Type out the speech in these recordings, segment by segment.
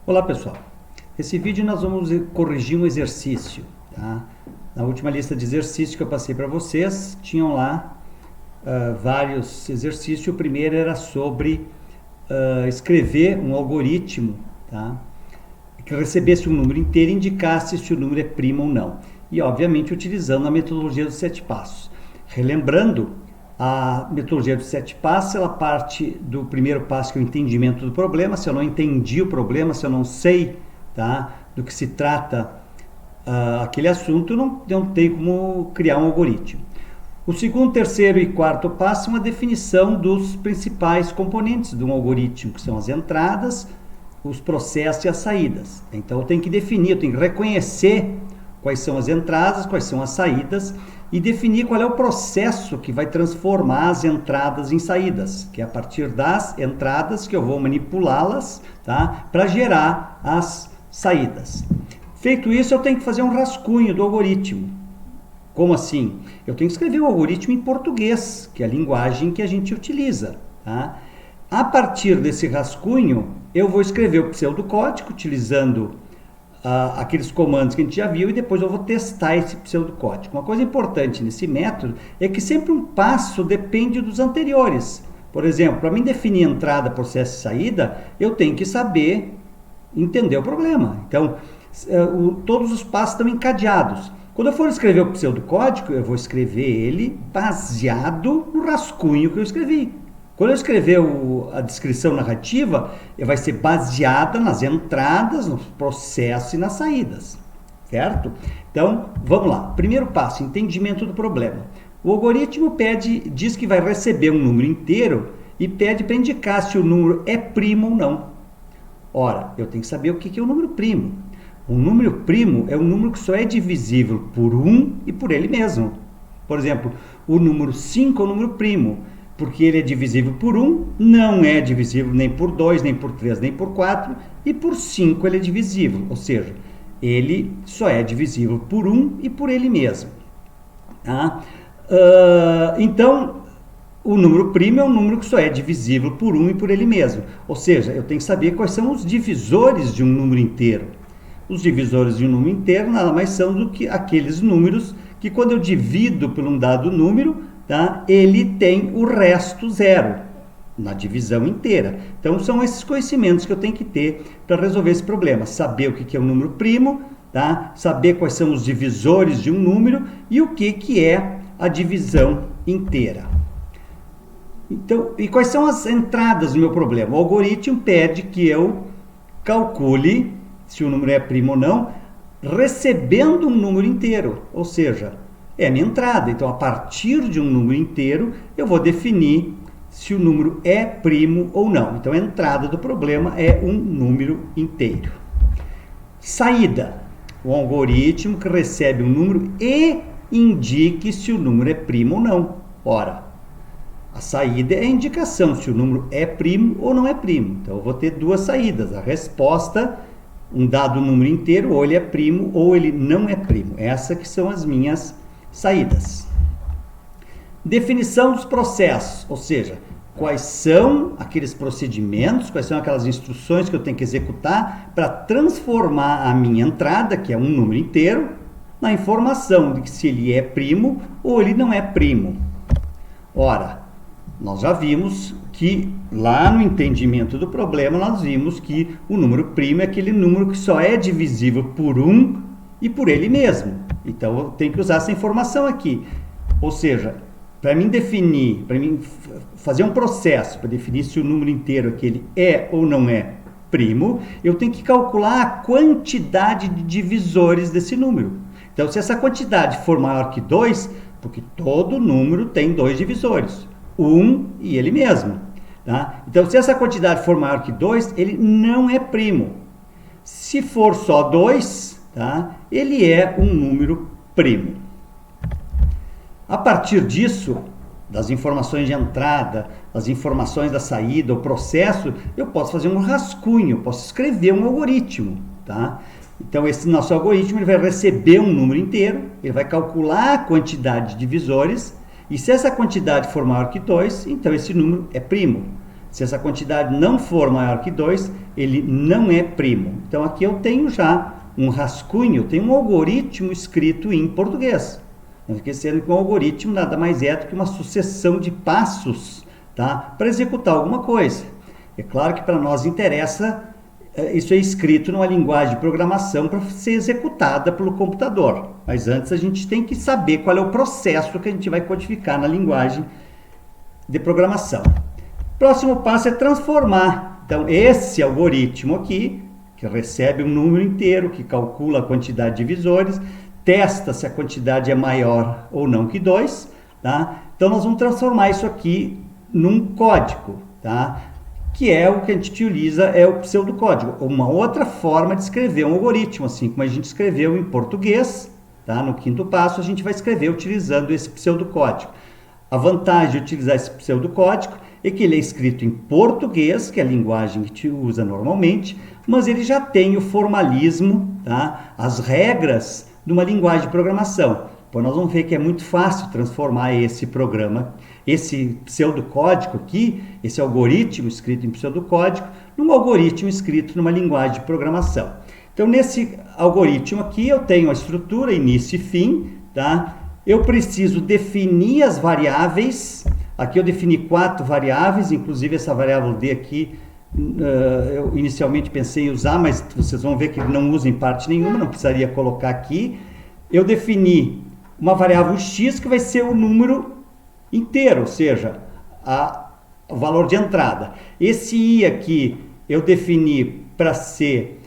Olá pessoal, esse vídeo nós vamos corrigir um exercício, tá? Na última lista de exercícios que eu passei para vocês, tinham lá vários exercícios. O primeiro era sobre escrever um algoritmo, tá? Que recebesse um número inteiro e indicasse se o número é primo ou não. E obviamente utilizando a metodologia dos 7 passos. Relembrando, a metodologia dos 7 passos, ela parte do primeiro passo, que é o entendimento do problema. Se eu não entendi o problema, se eu não sei, tá, do que se trata aquele assunto, não tem como criar um algoritmo. O segundo, terceiro e quarto passo são a definição dos principais componentes de um algoritmo, que são as entradas, os processos e as saídas. Então eu tenho que definir, eu tenho que reconhecer quais são as entradas, quais são as saídas, e definir qual é o processo que vai transformar as entradas em saídas, que é a partir das entradas que eu vou manipulá-las, tá, para gerar as saídas. Feito isso, eu tenho que fazer um rascunho do algoritmo. Como assim? Eu tenho que escrever o algoritmo em português, que é a linguagem que a gente utiliza, tá? A partir desse rascunho, eu vou escrever o pseudocódigo utilizando aqueles comandos que a gente já viu, e depois eu vou testar esse pseudocódigo. Uma coisa importante nesse método é que sempre um passo depende dos anteriores. Por exemplo, para mim definir entrada, processo e saída, eu tenho que saber entender o problema. Então, todos os passos estão encadeados. Quando eu for escrever o pseudocódigo, eu vou escrever ele baseado no rascunho que eu escrevi. Quando eu escrever a descrição narrativa, vai ser baseada nas entradas, nos processos e nas saídas, certo? Então, vamos lá. Primeiro passo, entendimento do problema. O algoritmo diz que vai receber um número inteiro e pede para indicar se o número é primo ou não. Ora, eu tenho que saber o que é o número primo. Um número primo é um número que só é divisível por 1 e por ele mesmo. Por exemplo, o número 5 é um número primo, porque ele é divisível por 1, não é divisível nem por 2, nem por 3, nem por 4, e por 5 ele é divisível, ou seja, ele só é divisível por 1 e por ele mesmo. Tá? Então, o número primo é um número que só é divisível por 1 e por ele mesmo, ou seja, eu tenho que saber quais são os divisores de um número inteiro. Os divisores de um número inteiro nada mais são do que aqueles números que, quando eu divido por um dado número, tá, ele tem o resto zero na divisão inteira. Então são esses conhecimentos que eu tenho que ter para resolver esse problema. Saber o que é um número primo, tá? Saber quais são os divisores de um número e o que é a divisão inteira. Então, e quais são as entradas do meu problema? O algoritmo pede que eu calcule se o número é primo ou não, recebendo um número inteiro, ou seja, é a minha entrada. Então, a partir de um número inteiro, eu vou definir se o número é primo ou não. Então, a entrada do problema é um número inteiro. Saída. O algoritmo que recebe um número e indique se o número é primo ou não. Ora, a saída é a indicação se o número é primo ou não é primo. Então, eu vou ter duas saídas. A resposta, um dado número inteiro, ou ele é primo ou ele não é primo. Essas que são as minhas saídas. Definição dos processos, ou seja, quais são aqueles procedimentos, quais são aquelas instruções que eu tenho que executar para transformar a minha entrada, que é um número inteiro, na informação de que se ele é primo ou ele não é primo. Ora, nós já vimos que lá no entendimento do problema, nós vimos que o número primo é aquele número que só é divisível por 1 e por ele mesmo. Então, eu tenho que usar essa informação aqui. Ou seja, para mim definir, para mim fazer um processo para definir se o número inteiro aquele é ou não é primo, eu tenho que calcular a quantidade de divisores desse número. Então, se essa quantidade for maior que 2, porque todo número tem 2 divisores, 1 e ele mesmo. Tá? Então, se essa quantidade for maior que 2, ele não é primo. Se for só 2, tá? Ele é um número primo. A partir disso, das informações de entrada, das informações da saída, o processo, eu posso fazer um rascunho, posso escrever um algoritmo. Tá? Então, esse nosso algoritmo ele vai receber um número inteiro, ele vai calcular a quantidade de divisores, e se essa quantidade for maior que 2, então esse número é primo. Se essa quantidade não for maior que 2, ele não é primo. Então aqui eu tenho já um rascunho, tenho um algoritmo escrito em português. Não esquecendo que um algoritmo nada mais é do que uma sucessão de passos, tá? Para executar alguma coisa. É claro que para nós interessa, isso é escrito numa linguagem de programação para ser executada pelo computador. Mas antes a gente tem que saber qual é o processo que a gente vai codificar na linguagem de programação. Próximo passo é transformar. Então, esse algoritmo aqui, que recebe um número inteiro, que calcula a quantidade de divisores, testa se a quantidade é maior ou não que 2, tá? Então, nós vamos transformar isso aqui num código, tá? Que é o que a gente utiliza, é o pseudocódigo. Uma outra forma de escrever um algoritmo, assim como a gente escreveu em português, tá? No quinto passo, a gente vai escrever utilizando esse pseudocódigo. A vantagem de utilizar esse pseudocódigo é que ele é escrito em português, que é a linguagem que a gente usa normalmente, mas ele já tem o formalismo, tá? As regras de uma linguagem de programação. Então, nós vamos ver que é muito fácil transformar esse programa, esse pseudocódigo aqui, esse algoritmo escrito em pseudocódigo, num algoritmo escrito numa linguagem de programação. Então, nesse algoritmo aqui, eu tenho a estrutura início e fim, tá? Eu preciso definir as variáveis. Aqui eu defini 4 variáveis, inclusive essa variável D aqui, eu inicialmente pensei em usar, mas vocês vão ver que ele não usa em parte nenhuma, não precisaria colocar aqui. Eu defini uma variável x que vai ser o número inteiro, ou seja, o valor de entrada. Esse i aqui eu defini para ser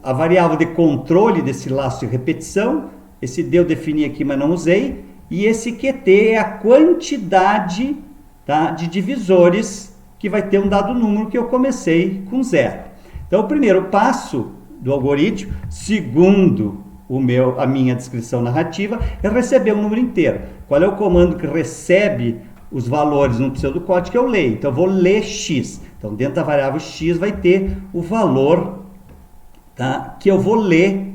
a variável de controle desse laço de repetição. Esse d eu defini aqui, mas não usei. E esse QT é a quantidade, tá, de divisores que vai ter um dado número que eu comecei com 0. Então, o primeiro passo do algoritmo, segundo a minha descrição narrativa, é receber um número inteiro. Qual é o comando que recebe os valores no pseudocódigo? Eu leio. Então, eu vou ler x. Então, dentro da variável x vai ter o valor, tá, que eu vou ler,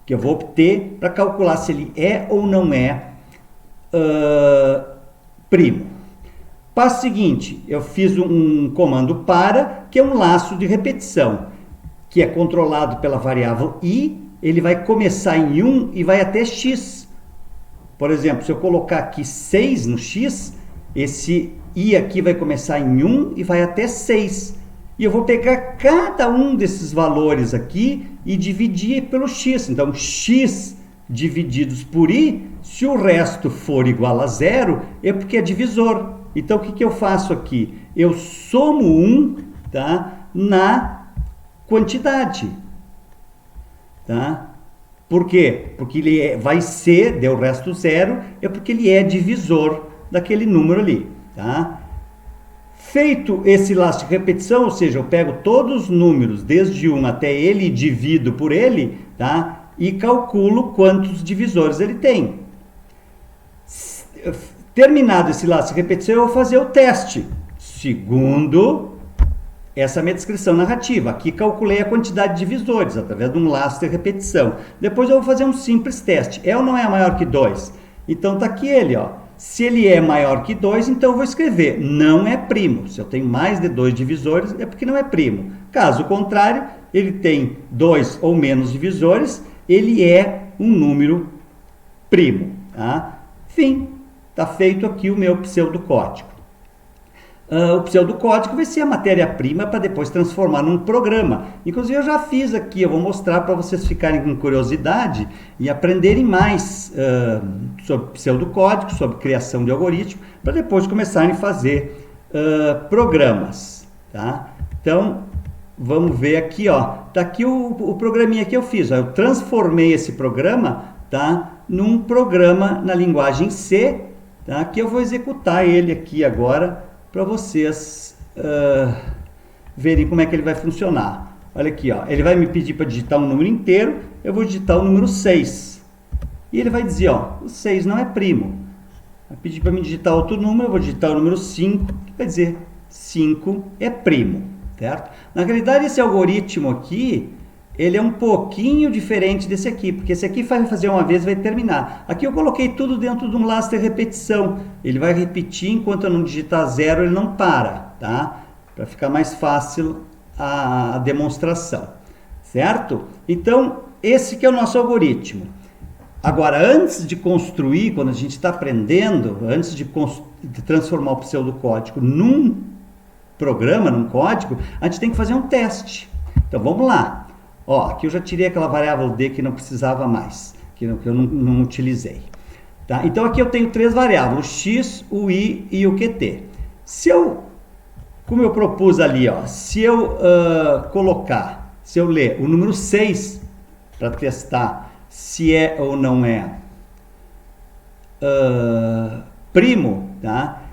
que eu vou obter para calcular se ele é ou não é primo. Passo seguinte, eu fiz um comando para, que é um laço de repetição, que é controlado pela variável i. Ele vai começar em 1 e vai até x. Por exemplo, se eu colocar aqui 6 no x, esse i aqui vai começar em 1 e vai até 6. E eu vou pegar cada um desses valores aqui e dividir pelo x. Então, x divididos por i, se o resto for igual a 0, é porque é divisor. Então, o que eu faço aqui? Eu somo 1, tá, na quantidade. Tá? Por quê? Porque ele vai ser, deu o resto 0, é porque ele é divisor daquele número ali. Tá? Feito esse laço de repetição, ou seja, eu pego todos os números, desde 1 até ele, e divido por ele, tá? E calculo quantos divisores ele tem. Terminado esse laço de repetição, eu vou fazer o teste. Segundo essa minha descrição narrativa. Aqui calculei a quantidade de divisores, através de um laço de repetição. Depois eu vou fazer um simples teste. É ou não é maior que 2? Então está aqui ele, ó. Se ele é maior que 2, então eu vou escrever não é primo. Se eu tenho mais de 2 divisores, é porque não é primo. Caso contrário, ele tem 2 ou menos divisores, ele é um número primo. Tá? Fim. Está feito aqui o meu pseudocódigo. O pseudocódigo vai ser a matéria-prima para depois transformar num programa. Inclusive eu já fiz aqui, eu vou mostrar para vocês ficarem com curiosidade e aprenderem mais sobre pseudocódigo, sobre criação de algoritmo, para depois começarem a fazer programas. Tá? Então, vamos ver aqui, ó. Tá aqui o programinha que eu fiz. Ó. Eu transformei esse programa, tá, num programa na linguagem C, tá, que eu vou executar ele aqui agora, para vocês verem como é que ele vai funcionar. Olha aqui, ó, ele vai me pedir para digitar um número inteiro, eu vou digitar o número 6. E ele vai dizer, ó, o 6 não é primo. Vai pedir para me digitar outro número, eu vou digitar o número 5, que vai dizer 5 é primo, certo? Na realidade, esse algoritmo aqui, ele é um pouquinho diferente desse aqui, porque esse aqui vai fazer uma vez e vai terminar. Aqui eu coloquei tudo dentro de um laço de repetição. Ele vai repetir enquanto eu não digitar 0, ele não para. tá? Para ficar mais fácil a demonstração, certo? Então, esse que é o nosso algoritmo. Agora, antes de construir, quando a gente está aprendendo, antes de transformar o pseudocódigo num programa, num código, a gente tem que fazer um teste. Então, vamos lá. Ó, aqui eu já tirei aquela variável D que não precisava mais, que eu não utilizei. Tá? Então, aqui eu tenho 3 variáveis, o x, o y e o qt. Se eu, como eu propus ali, ó, se eu se eu ler o número 6 para testar se é ou não é primo, tá?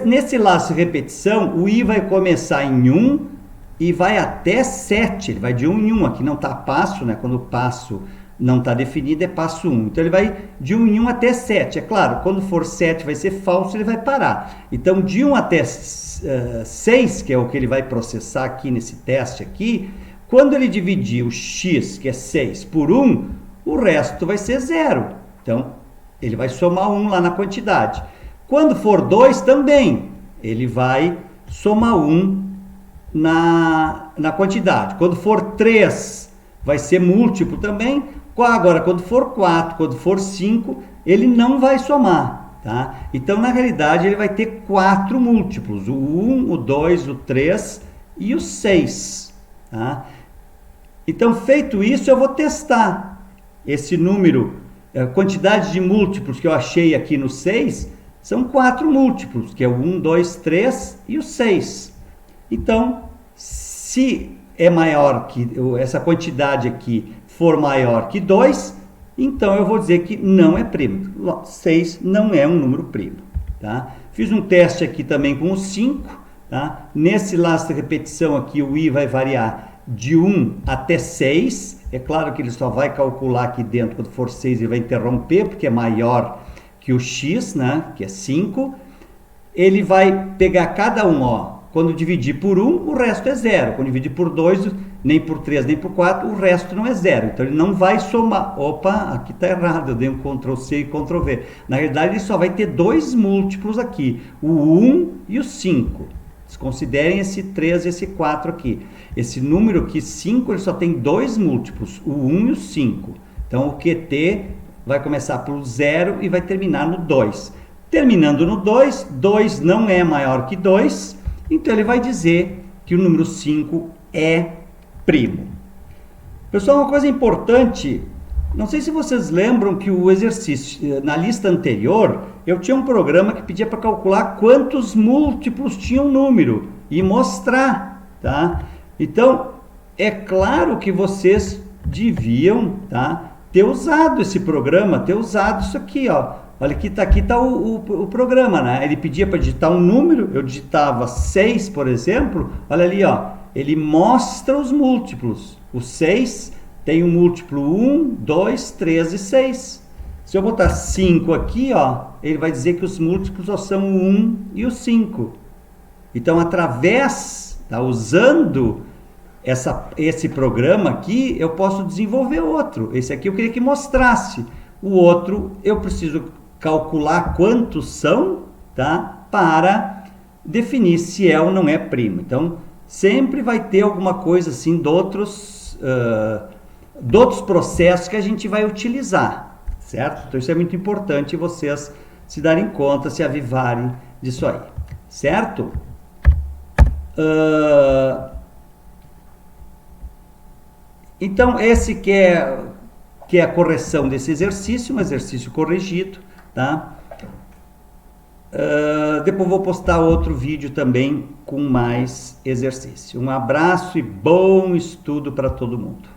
Nesse laço de repetição, o i vai começar em 1 e vai até 7, ele vai de 1 em 1, aqui não está passo, né? Quando o passo não está definido é passo 1, então ele vai de 1 em 1 até 7, é claro, quando for 7 vai ser falso, ele vai parar, então de 1 até 6, que é o que ele vai processar aqui nesse teste aqui, quando ele dividir o x, que é 6, por 1, o resto vai ser 0, então ele vai somar 1 lá na quantidade. Quando for 2 também, ele vai somar 1 na quantidade. Quando for 3, vai ser múltiplo também. Agora, quando for 4, quando for 5, ele não vai somar, tá? Então, na realidade, ele vai ter 4 múltiplos. O 1, o 2, o 3 e o 6, tá? Então, feito isso, eu vou testar esse número, a quantidade de múltiplos que eu achei aqui no 6, são 4 múltiplos, que é o 1, 2, 3 e o 6. Então, se é maior que essa quantidade aqui for maior que 2, então eu vou dizer que não é primo. 6 não é um número primo, tá? Fiz um teste aqui também com o 5, tá? Nesse laço de repetição aqui, o i vai variar de 1 até 6. É claro que ele só vai calcular aqui dentro, quando for 6 ele vai interromper, porque é maior que o x, né, que é 5, ele vai pegar cada um, ó, quando dividir por 1, o resto é 0, quando dividir por 2, nem por 3, nem por 4, o resto não é 0, então ele não vai somar, opa, aqui está errado, eu dei um Ctrl+C e Ctrl+V, na realidade ele só vai ter 2 múltiplos aqui, o 1 e o 5, considerem esse 3 e esse 4 aqui, esse número aqui, 5, ele só tem 2 múltiplos, o 1 e o 5, então o QT vai começar pelo 0 e vai terminar no 2. Terminando no 2, 2 não é maior que 2, então ele vai dizer que o número 5 é primo. Pessoal, uma coisa importante, não sei se vocês lembram que o exercício, na lista anterior, eu tinha um programa que pedia para calcular quantos múltiplos tinha um número e mostrar, tá? Então, é claro que vocês deviam, tá, ter usado esse programa, ter usado isso aqui, ó. Olha, aqui tá o programa, né? Ele pedia para digitar um número, eu digitava 6, por exemplo. Olha ali, ó. Ele mostra os múltiplos. O 6 tem um múltiplo 1, 2, 3 e 6. Se eu botar 5 aqui, ó, ele vai dizer que os múltiplos só são o 1 e o 5. Então, através, tá, usando esse programa aqui, eu posso desenvolver outro. Esse aqui eu queria que mostrasse. O outro, eu preciso calcular quantos são, tá? Para definir se é ou não é primo. Então, sempre vai ter alguma coisa assim de outros processos que a gente vai utilizar, certo? Então, isso é muito importante vocês se darem conta, se avivarem disso aí, certo? Então, esse que é a correção desse exercício, um exercício corrigido, tá? Depois vou postar outro vídeo também com mais exercício. Um abraço e bom estudo para todo mundo.